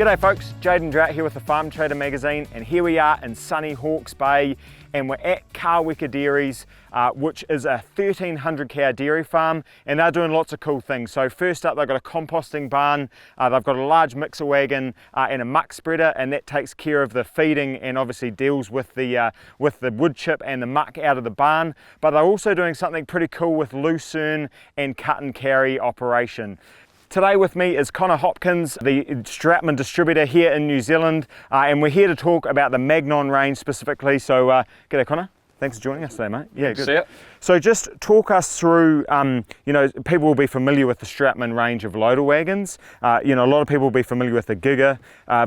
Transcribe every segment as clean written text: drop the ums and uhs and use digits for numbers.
G'day folks, Jaden Drought here with the Farm Trader magazine, and here we are in sunny Hawke's Bay, and we're at Kaweka Dairies, which is a 1,300 cow dairy farm, and they're doing lots of cool things. So first up, they've got a composting barn, they've got a large mixer wagon and a muck spreader, and that takes care of the feeding and obviously deals with the wood chip and the muck out of the barn. But they're also doing something pretty cool with lucerne and cut and carry operation. Today with me is Connor Hopkins, the Strautmann distributor here in New Zealand, and we're here to talk about the Magnon range specifically. So, g'day Connor, thanks for joining us today, mate. Yeah, good. See it. So just talk us through, you know, people will be familiar with the Strautmann range of loader wagons. You know, a lot of people will be familiar with the Giga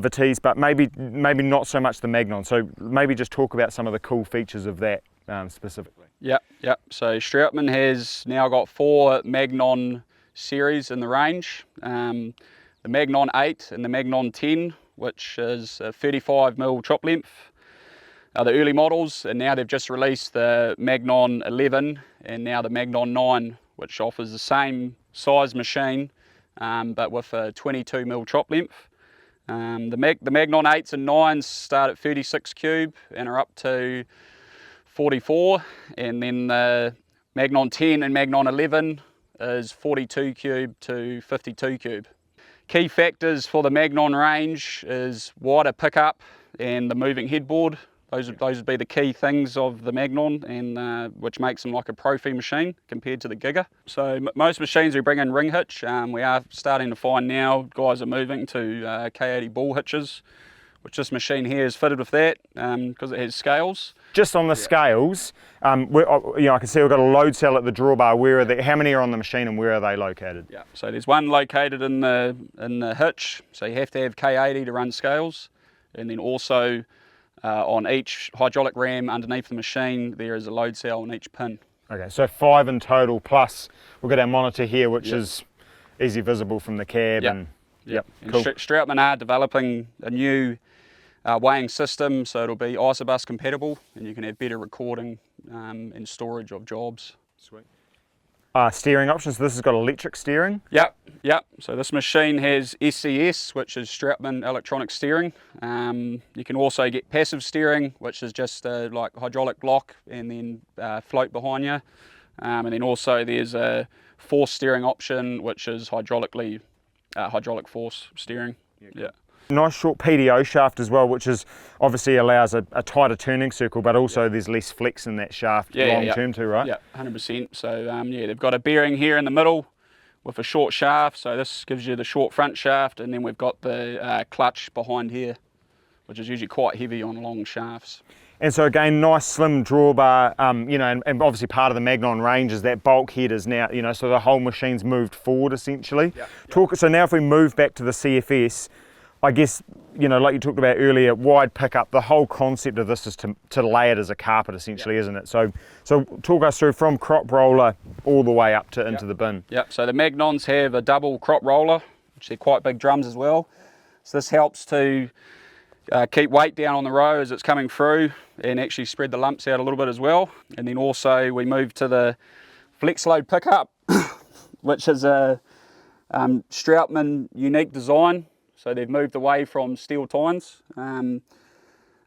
Vitesse, but maybe not so much the Magnon. So maybe just talk about some of the cool features of that specifically. Yep. So Strautmann has now got 4 Magnon series in the range, the Magnon 8 and the Magnon 10, which is a 35mm chop length, are the early models, and now they've just released the Magnon 11 and now the Magnon 9, which offers the same size machine but with a 22mm chop length. The Magnon 8s and 9s start at 36 cube and are up to 44, and then the Magnon 10 and Magnon 11 is 42 cube to 52 cube. Key factors for the Magnon range is wider pickup and the moving headboard. Those would be the key things of the Magnon, and which makes them like a profi machine compared to the Giga. So most machines we bring in ring hitch. We are starting to find now guys are moving to K80 ball hitches, which this machine here is fitted with that because it has scales. Just on the scales, you know, I can see we've got a load cell at the drawbar. Where are they? How many are on the machine, and where are they located? Yeah, so there's one located in the hitch, so you have to have K80 to run scales, and then also on each hydraulic ram underneath the machine there is a load cell on each pin. Okay, so 5 in total, plus we've got our monitor here, which is easy visible from the cab. And cool. Strautmann are developing a new weighing system, so it'll be ISOBUS compatible, and you can have better recording and storage of jobs. Sweet. Steering options. This has got electric steering. Yep. So this machine has SCS, which is Strautmann electronic steering. You can also get passive steering, which is just like hydraulic lock and then float behind you. And then also there's a force steering option, which is hydraulic force steering. Yeah. Nice short PDO shaft as well, which is obviously allows a tighter turning circle, but also there's less flex in that shaft long term too, right? Yeah, 100%. So they've got a bearing here in the middle with a short shaft, so this gives you the short front shaft, and then we've got the clutch behind here, which is usually quite heavy on long shafts. And so again, nice slim drawbar, you know, and obviously part of the Magnon range is that bulkhead is now, you know, so the whole machine's moved forward essentially. So now if we move back to the CFS, I guess, you know, like you talked about earlier, wide pickup, the whole concept of this is to lay it as a carpet essentially, isn't it? So talk us through from crop roller all the way up to into the bin. Yep, so the Magnons have a double crop roller, which are quite big drums as well. So this helps to keep weight down on the row as it's coming through and actually spread the lumps out a little bit as well. And then also we move to the flex load pickup, which is a Strautmann unique design. So they've moved away from steel tines.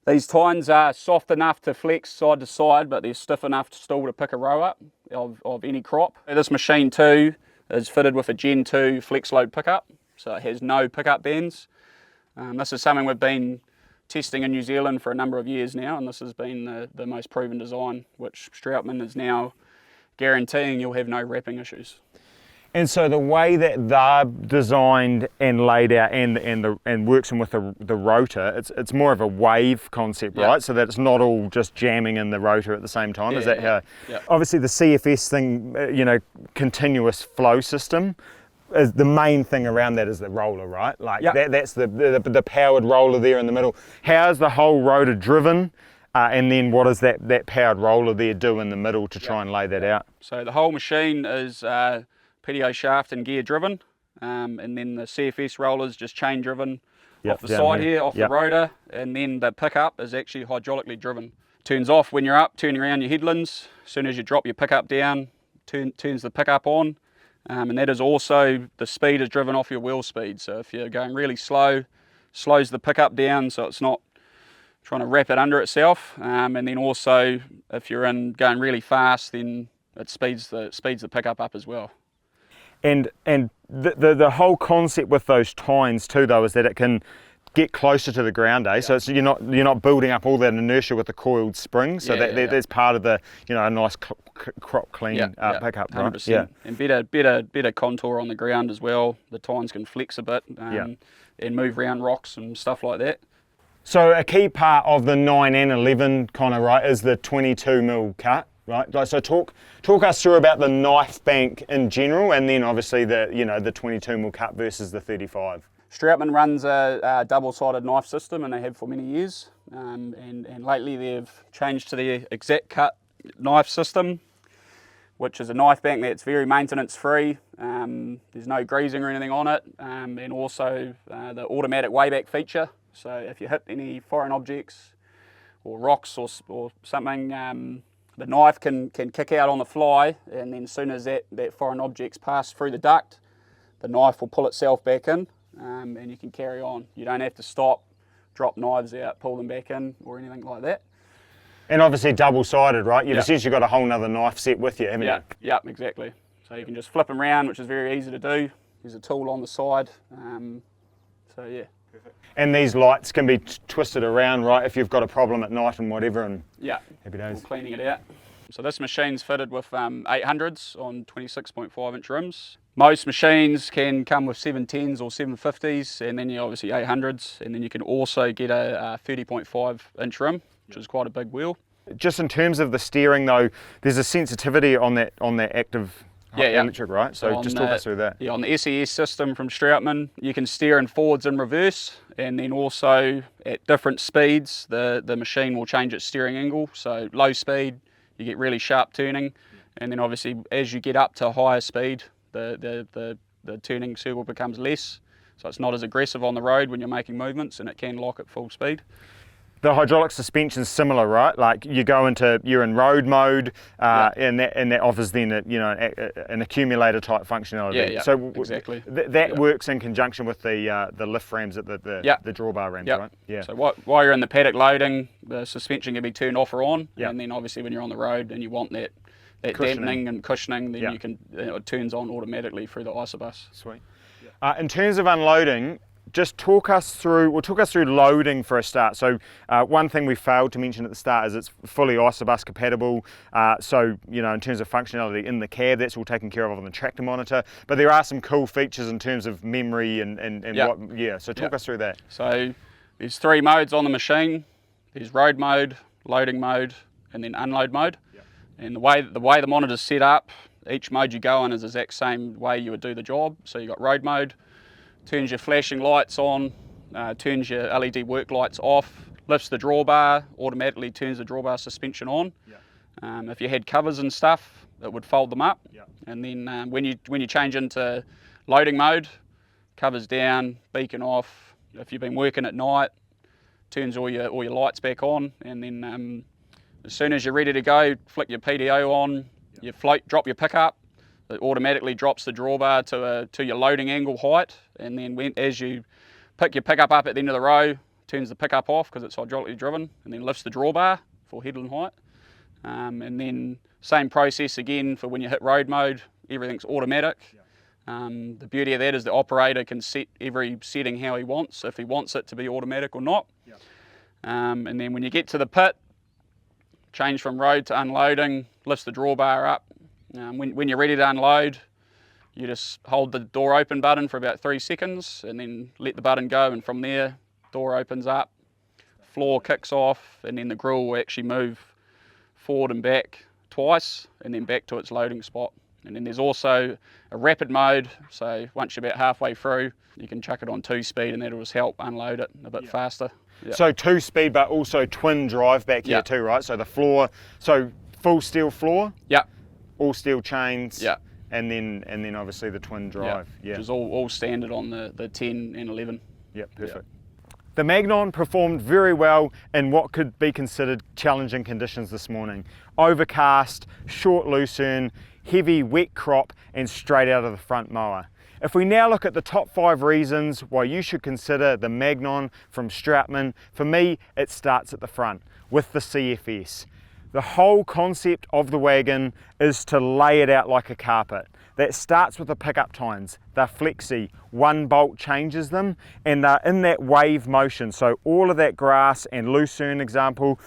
These tines are soft enough to flex side to side, but they're stiff enough still to pick a row up of any crop. This machine too is fitted with a Gen 2 flex load pickup, so it has no pickup bands. This is something we've been testing in New Zealand for a number of years now, and this has been the most proven design, which Strautmann is now guaranteeing you'll have no wrapping issues. And so the way that they're designed and laid out and works in with the rotor, it's more of a wave concept, right? So that it's not all just jamming in the rotor at the same time. Is that how? Yeah. Obviously the CFS thing, you know, continuous flow system, is the main thing around that is the roller, right? Like that's the powered roller there in the middle. How's the whole rotor driven? And then what does that powered roller there do in the middle to try and lay that out? So the whole machine is PDO shaft and gear driven, and then the CFS rollers just chain driven off the side here, off the rotor, and then the pickup is actually hydraulically driven. Turns off when you're up, turning around your headlands. As soon as you drop your pickup down, turns the pickup on, and that is also, the speed is driven off your wheel speed. So if you're going really slow, slows the pickup down so it's not trying to wrap it under itself, and then also if you're going really fast, then it speeds the pickup up as well. And the whole concept with those tines too, though, is that it can get closer to the ground, eh? So you're not building up all that inertia with the coiled spring. So that's part of the a nice crop clean pickup, 100%. right? Yeah. And better contour on the ground as well. The tines can flex a bit and move around rocks and stuff like that. So a key part of the 9 and 11 kind of, right, is the 22mm cut, right? Like, so talk us through about the knife bank in general, and then obviously the 22mm cut versus the 35. Strautmann runs a double-sided knife system, and they have for many years. And lately they've changed to the exact cut knife system, which is a knife bank that's very maintenance-free. There's no greasing or anything on it, and also the automatic weighback feature. So if you hit any foreign objects or rocks or something, the knife can kick out on the fly, and then as soon as that foreign object's passed through the duct, the knife will pull itself back in, and you can carry on. You don't have to stop, drop knives out, pull them back in or anything like that. And obviously double-sided, right? You've essentially got a whole nother knife set with you, haven't you? Yeah, exactly. So you can just flip them around, which is very easy to do. There's a tool on the side. So yeah. And these lights can be twisted around, right, if you've got a problem at night and whatever, and happy days. We're cleaning it out. So this machine's fitted with 800s on 26.5-inch rims. Most machines can come with 710s or 750s, and then you obviously 800s, and then you can also get a 30.5-inch rim, which is quite a big wheel. Just in terms of the steering though, there's a sensitivity on that active electric, right? So just talk us through that. Yeah, on the SES system from Strautmann, you can steer in forwards and reverse, and then also at different speeds, the machine will change its steering angle. So low speed, you get really sharp turning, and then obviously as you get up to higher speed, the turning circle becomes less. So it's not as aggressive on the road when you're making movements, and it can lock at full speed. The hydraulic suspension's similar, right? Like you're in road mode, and that offers then an accumulator type functionality. Yeah, so exactly. That works in conjunction with the lift rams at the drawbar rams, right? Yeah. So while you're in the paddock loading, the suspension can be turned off or on, and then obviously when you're on the road and you want that dampening and cushioning, then you can it turns on automatically through the ISOBUS. Sweet. In terms of unloading, just talk us through loading for a start. So one thing we failed to mention at the start is it's fully ISOBUS compatible. So in terms of functionality in the cab, that's all taken care of on the tractor monitor. But there are some cool features in terms of memory and So talk us through that. So there's 3 modes on the machine. There's road mode, loading mode, and then unload mode. And the way the monitor's set up, each mode you go in is the exact same way you would do the job. So you've got road mode, turns your flashing lights on, turns your LED work lights off, lifts the drawbar, automatically turns the drawbar suspension on. If you had covers and stuff, it would fold them up. And then when you change into loading mode, covers down, beacon off. If you've been working at night, turns all your lights back on, and then as soon as you're ready to go, flick your PDO on, you drop your pickup, it automatically drops the drawbar to your loading angle height, and then as you pick your pickup up at the end of the row, turns the pickup off because it's hydraulically driven, and then lifts the drawbar for headland height. And then same process again for when you hit road mode, everything's automatic. The beauty of that is the operator can set every setting how he wants, if he wants it to be automatic or not. And then when you get to the pit, change from road to unloading, lifts the drawbar up. When you're ready to unload, you just hold the door open button for about 3 seconds and then let the button go, and from there, door opens up, floor kicks off, and then the grill will actually move forward and back twice and then back to its loading spot. And then there's also a rapid mode, so once you're about halfway through, you can chuck it on 2-speed, and that'll just help unload it a bit faster. So 2-speed, but also twin drive back here too, right? So the floor, so full steel floor, all steel chains, and then obviously the twin drive, which is all standard on the 10 and 11. Perfect. The Magnon performed very well in what could be considered challenging conditions this morning. Overcast, short lucerne, heavy wet crop, and straight out of the front mower. If we now look at the top 5 reasons why you should consider the Magnon from Strautmann, for me it starts at the front with the CFS. The whole concept of the wagon is to lay it out like a carpet. That starts with the pickup tines. They're flexi, one bolt changes them, and they're in that wave motion. So all of that grass and lucerne example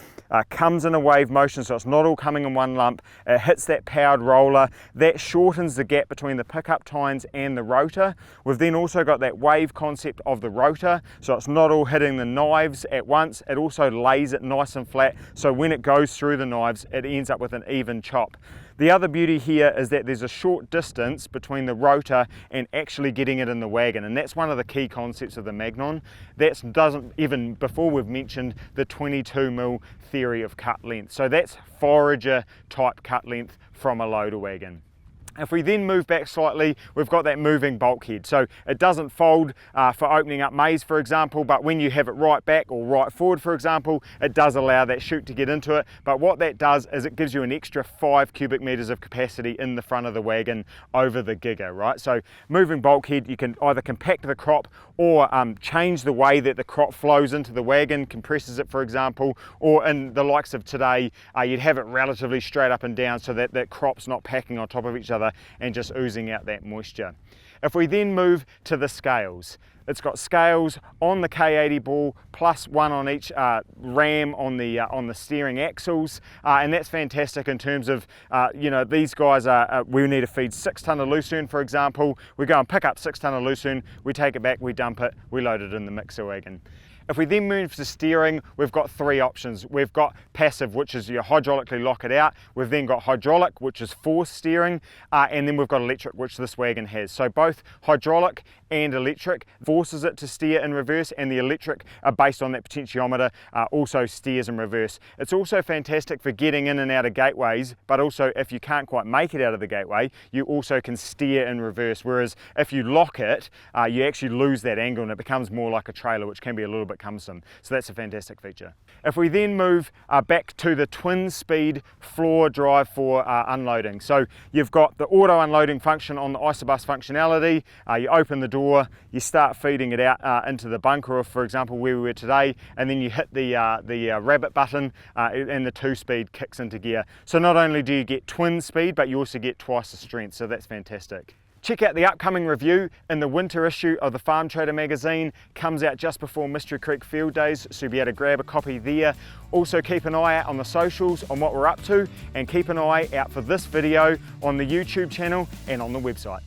comes in a wave motion, so it's not all coming in one lump. It hits that powered roller. That shortens the gap between the pickup tines and the rotor. We've then also got that wave concept of the rotor, so it's not all hitting the knives at once. It also lays it nice and flat, so when it goes through the knives, it ends up with an even chop. The other beauty here is that there's a short distance between the rotor and actually getting it in the wagon, and that's one of the key concepts of the Magnon. That doesn't even, before we've mentioned the 22mm theory of cut length. So that's forager type cut length from a loader wagon. If we then move back slightly, we've got that moving bulkhead. So it doesn't fold for opening up maize, for example, but when you have it right back or right forward, for example, it does allow that chute to get into it. But what that does is it gives you an extra 5 cubic meters of capacity in the front of the wagon over the gigger, right? So moving bulkhead, you can either compact the crop or change the way that the crop flows into the wagon, compresses it, for example, or in the likes of today, you'd have it relatively straight up and down so that that crop's not packing on top of each other and just oozing out that moisture. If we then move to the scales, it's got scales on the K80 ball plus one on each ram on the steering axles, and that's fantastic in terms of you know, these guys are we need to feed 6 tonne of lucerne, for example. We go and pick up 6 tonne of lucerne, we take it back, we dump it, we load it in the mixer wagon. If we then move to steering, we've got 3 options. We've got passive, which is you hydraulically lock it out. We've then got hydraulic, which is force steering, and then we've got electric, which this wagon has. So both hydraulic and electric forces it to steer in reverse, and the electric, based on that potentiometer, also steers in reverse. It's also fantastic for getting in and out of gateways, but also if you can't quite make it out of the gateway, you also can steer in reverse, whereas if you lock it, you actually lose that angle and it becomes more like a trailer, which can be a little bit cumbersome. So that's a fantastic feature. If we then move back to the twin speed floor drive for unloading. So you've got the auto unloading function on the ISOBUS functionality. You open the door, you start feeding it out into the bunker, or for example where we were today, and then you hit the rabbit button and the 2-speed kicks into gear. So not only do you get twin speed, but you also get twice the strength, so that's fantastic. Check out the upcoming review in the winter issue of the Farm Trader magazine. Comes out just before Mystery Creek Field Days, so you'll be able to grab a copy there. Also keep an eye out on the socials on what we're up to, and keep an eye out for this video on the YouTube channel and on the website.